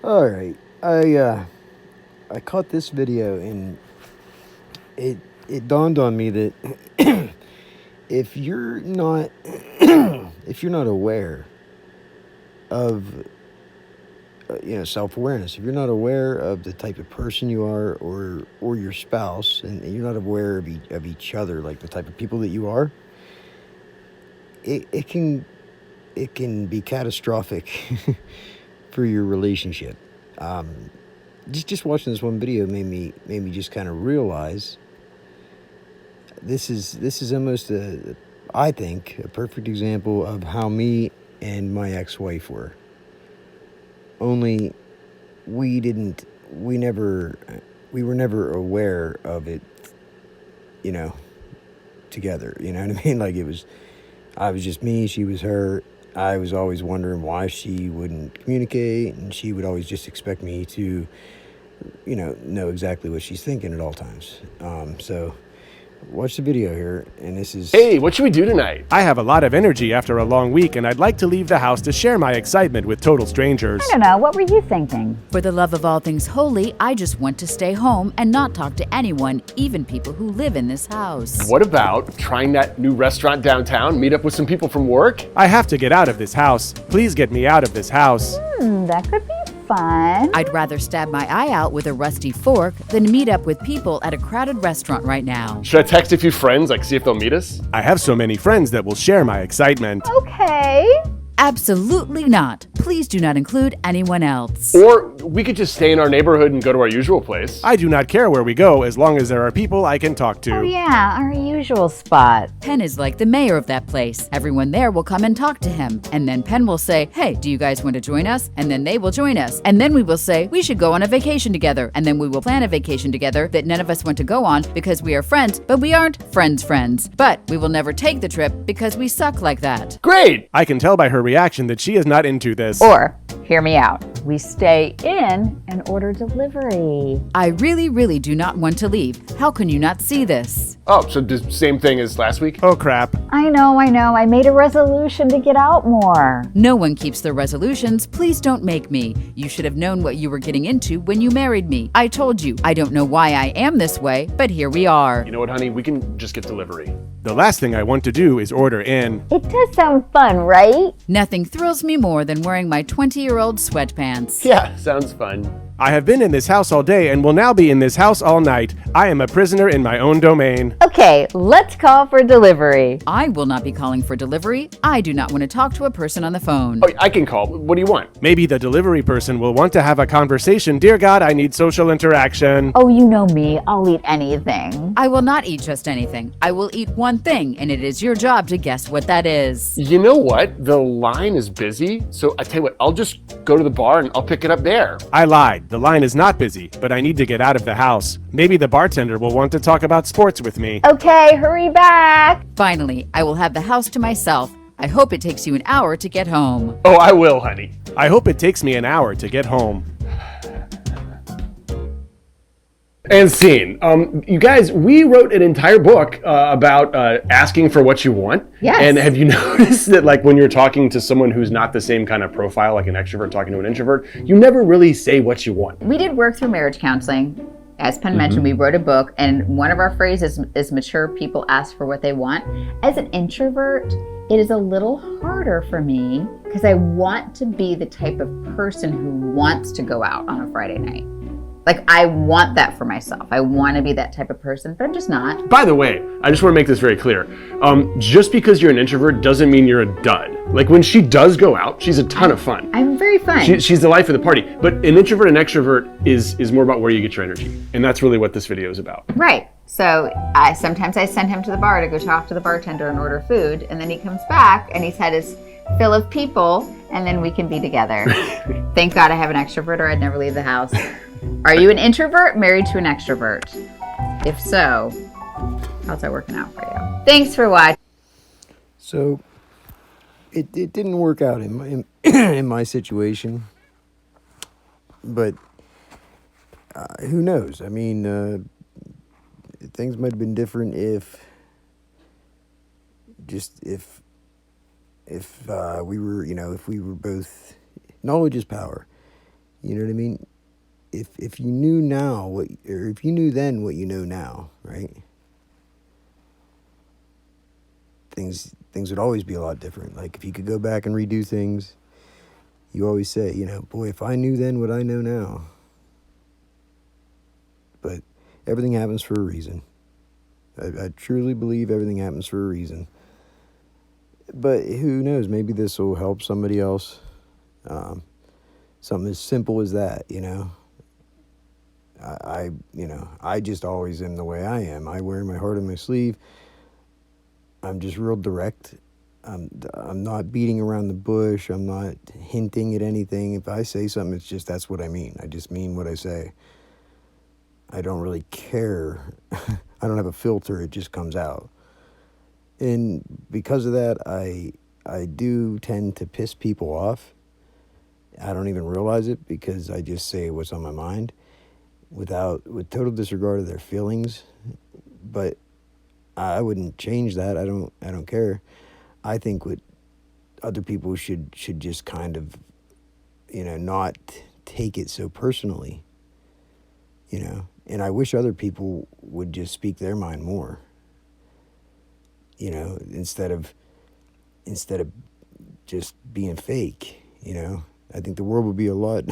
All right. I caught this video and it it dawned on me that if you're not if you're not aware of self-awareness, if you're not aware of the type of person you are or your spouse, and you're not aware of each other, like the type of people that you are, it can be catastrophic for your relationship. Um, just watching this one video made me just kind of realize this is almost I think a perfect example of how me and my ex-wife were. Only we didn't we never we were never aware of it, you know, together. You know what I mean? Like I was just me, she was her. I was always wondering why she wouldn't communicate, and she would always just expect me to, know exactly what she's thinking at all times. So watch the video here, and this is. Hey, what should we do tonight? I have a lot of energy after a long week, and I'd like to leave the house to share my excitement with total strangers. I don't know, what were you thinking? For the love of all things holy, I just want to stay home and not talk to anyone, even people who live in this house. What about trying that new restaurant downtown, meet up with some people from work? I have to get out of this house. Please get me out of this house. That could be fun. I'd rather stab my eye out with a rusty fork than meet up with people at a crowded restaurant right now. Should I text a few friends, see if they'll meet us? I have so many friends that will share my excitement. Okay. Absolutely not. Please do not include anyone else. Or we could just stay in our neighborhood and go to our usual place. I do not care where we go as long as there are people I can talk to. Oh yeah, our usual spot. Penn is like the mayor of that place. Everyone there will come and talk to him. And then Penn will say, hey, do you guys want to join us? And then they will join us. And then we will say, we should go on a vacation together. And then we will plan a vacation together that none of us want to go on because we are friends, but we aren't friends. But we will never take the trip because we suck like that. Great! I can tell by her reaction that she is not into this. Or, hear me out, we stay in and order delivery. I really do not want to leave. How can you not see this? Oh, so the same thing as last week? Oh crap. I know. I made a resolution to get out more. No one keeps their resolutions. Please don't make me. You should have known what you were getting into when you married me. I told you. I don't know why I am this way, but here we are. You know what, honey? We can just get delivery. The last thing I want to do is order in. It does sound fun, right? Nothing thrills me more than wearing my 20-year-old sweatpants. Yeah, sounds fun. I have been in this house all day and will now be in this house all night. I am a prisoner in my own domain. Okay, let's call for delivery. I will not be calling for delivery. I do not want to talk to a person on the phone. Oh, I can call. What do you want? Maybe the delivery person will want to have a conversation. Dear God, I need social interaction. Oh, you know me. I'll eat anything. I will not eat just anything. I will eat one thing, and it is your job to guess what that is. You know what? The line is busy, so I tell you what, I'll just go to the bar and I'll pick it up there. I lied. The line is not busy, but I need to get out of the house. Maybe the bartender will want to talk about sports with me. Okay, hurry back. Finally, I will have the house to myself. I hope it takes you an hour to get home. Oh, I will, honey. I hope it takes me an hour to get home. And scene. You guys, we wrote an entire book about asking for what you want. Yes. And have you noticed that, when you're talking to someone who's not the same kind of profile, like an extrovert talking to an introvert, you never really say what you want. We did work through marriage counseling. As Penn mentioned, we wrote a book, and one of our phrases is mature people ask for what they want. As an introvert, it is a little harder for me because I want to be the type of person who wants to go out on a Friday night. I want that for myself. I want to be that type of person, but I'm just not. By the way, I just want to make this very clear. Just because you're an introvert doesn't mean you're a dud. When she does go out, she's a ton of fun. I'm very fun. She's the life of the party. But an introvert and extrovert is more about where you get your energy. And that's really what this video is about. Right. So sometimes I send him to the bar to go talk to the bartender and order food, and then he comes back and he's had his fill of people, and then we can be together. Thank God I have an extrovert, or I'd never leave the house. Are you an introvert married to an extrovert? If so, how's that working out for you? Thanks for watching. So it didn't work out in my situation, but who knows? I mean, things might have been different if we were, if we were both. Knowledge is power. You know what I mean? If you knew now or if you knew then what you know now, right? Things would always be a lot different. Like if you could go back and redo things, you always say, boy, if I knew then what I know now. But everything happens for a reason. I truly believe everything happens for a reason. But who knows? Maybe this will help somebody else. Something as simple as that, I just always am the way I am. I wear my heart on my sleeve. I'm just real direct. I'm not beating around the bush. I'm not hinting at anything. If I say something, it's just that's what I mean. I just mean what I say. I don't really care. I don't have a filter. It just comes out. And because of that, I do tend to piss people off. I don't even realize it because I just say what's on my mind with total disregard of their feelings. But I wouldn't change that. I don't care. I think what other people should just kind of, not take it so personally, And I wish other people would just speak their mind more, instead of just being fake, I think the world would be a lot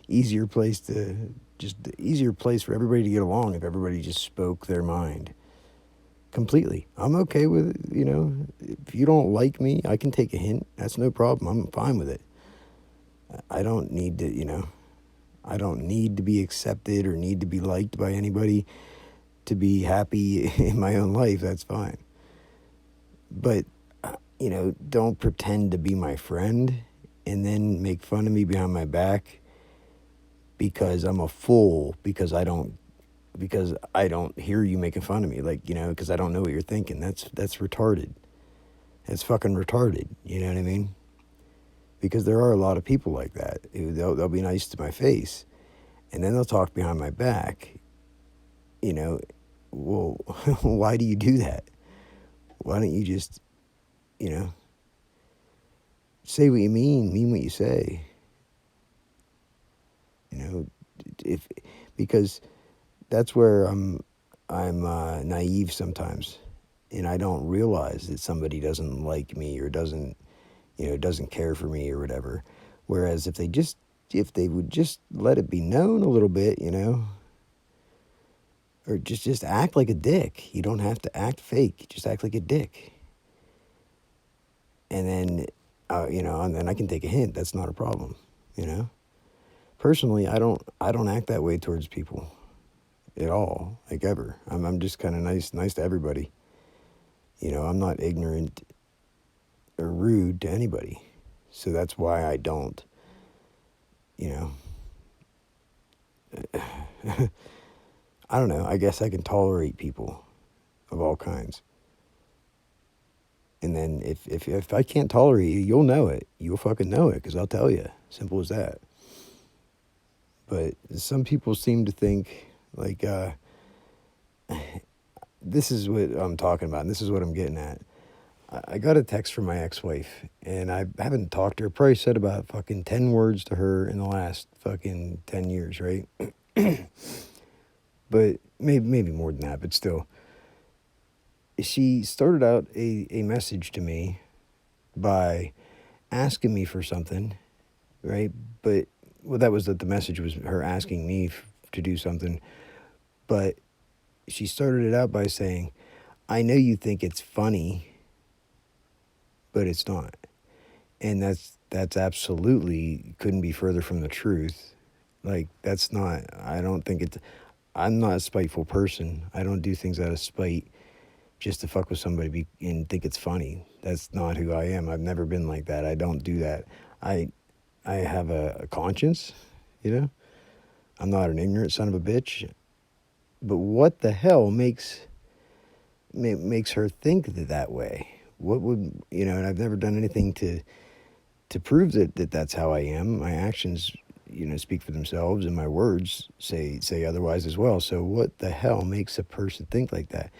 easier place for everybody to get along if everybody just spoke their mind completely. I'm okay with it, if you don't like me, I can take a hint. That's no problem. I'm fine with it. I don't need to, I don't need to be accepted or need to be liked by anybody to be happy in my own life. That's fine. But, don't pretend to be my friend and then make fun of me behind my back because I'm a fool, because I don't hear you making fun of me, because I don't know what you're thinking. That's retarded. That's fucking retarded. You know what I mean? Because there are a lot of people like that. They'll be nice to my face, and then they'll talk behind my back. Well, why do you do that? Why don't you just, say what you mean what you say? Because that's where I'm naive sometimes, and I don't realize that somebody doesn't like me or doesn't care for me or whatever. Whereas if they would just let it be known a little bit, or just act like a dick. You don't have to act fake. Just act like a dick. And then, and then I can take a hint. That's not a problem, Personally, I don't act that way towards people at all, like ever. I'm just kind of nice to everybody. I'm not ignorant or rude to anybody. So that's why I don't, I don't know. I guess I can tolerate people of all kinds. And then if I can't tolerate you, you'll know it. You'll fucking know it because I'll tell you. Simple as that. But some people seem to think like, this is what I'm talking about, and this is what I'm getting at. I got a text from my ex-wife, and I haven't talked to her. Probably said about fucking 10 words to her in the last fucking 10 years, right? But maybe more than that, but still. She started out a message to me by asking me for something, right? But, well, that was the message was her asking me to do something. But she started it out by saying, I know you think it's funny, but it's not. And that's absolutely couldn't be further from the truth. Like, that's not, I don't think it's, I'm not a spiteful person. I don't do things out of spite just to fuck with somebody and think it's funny. That's not who I am. I've never been like that. I don't do that. I have a conscience, I'm not an ignorant son of a bitch. But what the hell makes her think that way? What would, and I've never done anything to prove that that's how I am. My actions, speak for themselves, and my words say otherwise as well. So what the hell makes a person think like that?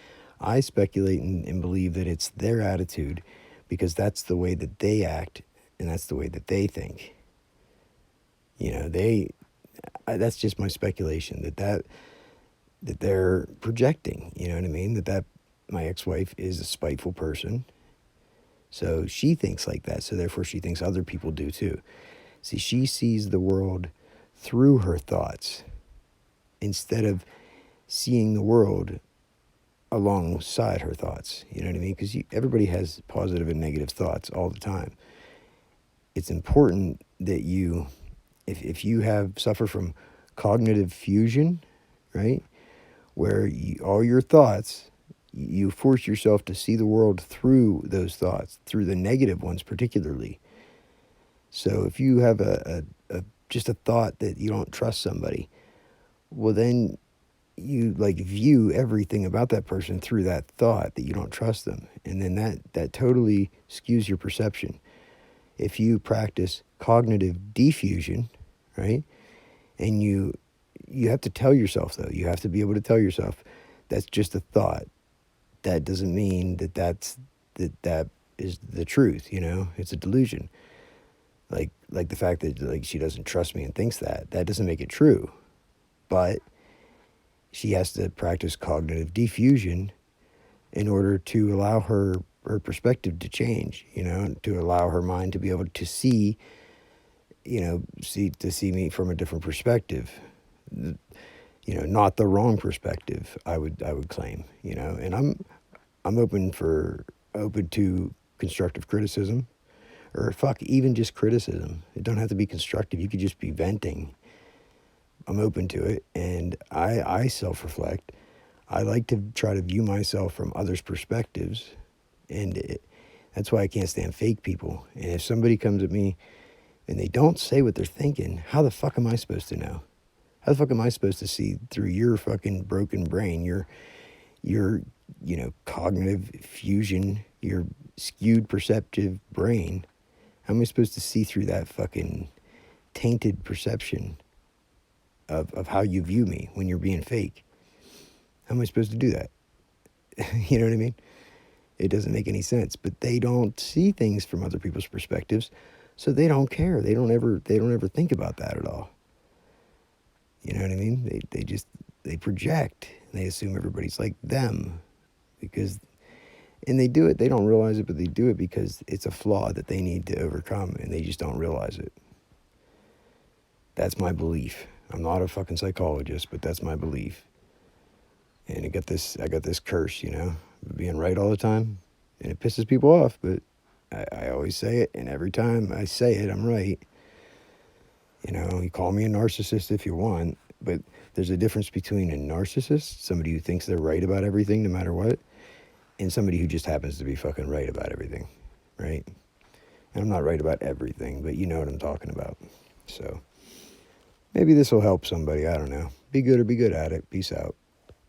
I speculate and believe that it's their attitude because that's the way that they act and that's the way that they think. that's just my speculation that they're projecting. You know what I mean? That my ex-wife is a spiteful person, so she thinks like that. So therefore, she thinks other people do too. See, she sees the world through her thoughts instead of seeing the world alongside her thoughts. You know what I mean? Because everybody has positive and negative thoughts all the time. It's important that you, if you have suffer from cognitive fusion, right, where all your thoughts, you force yourself to see the world through those thoughts, through the negative ones particularly. So if you have just a thought that you don't trust somebody, well then you like view everything about that person through that thought that you don't trust them, and then that totally skews your perception. If you practice cognitive diffusion, right, and you have to tell yourself, though, you have to be able to tell yourself that's just a thought. That doesn't mean that is the truth. You know, it's a delusion. Like the fact that like she doesn't trust me and thinks that doesn't make it true, but she has to practice cognitive diffusion in order to allow her perspective to change, you know, to allow her mind to be able to see, you know, see me from a different perspective, you know, not the wrong perspective, I would claim, you know, and I'm open to constructive criticism, or fuck, even just criticism. It don't have to be constructive. You could just be venting. I'm open to it, and I self-reflect. I like to try to view myself from others' perspectives, and that's why I can't stand fake people. And if somebody comes at me and they don't say what they're thinking, how the fuck am I supposed to know? How the fuck am I supposed to see through your fucking broken brain, your you know, cognitive fusion, your skewed perceptive brain? How am I supposed to see through that fucking tainted perception of how you view me when you're being fake? How am I supposed to do that? You know what I mean? It doesn't make any sense. But they don't see things from other people's perspectives, so they don't care. They don't ever think about that at all. You know what I mean? They project. They assume everybody's like them, and they do it. They don't realize it, but they do it because it's a flaw that they need to overcome, and they just don't realize it. That's my belief. I'm not a fucking psychologist, but that's my belief. And I got this curse, you know, being right all the time, and it pisses people off, but I always say it, and every time I say it, I'm right. You know, you call me a narcissist if you want, but there's a difference between a narcissist, somebody who thinks they're right about everything no matter what, and somebody who just happens to be fucking right about everything, right? And I'm not right about everything, but you know what I'm talking about. So maybe this will help somebody. I don't know. Be good or be good at it. Peace out.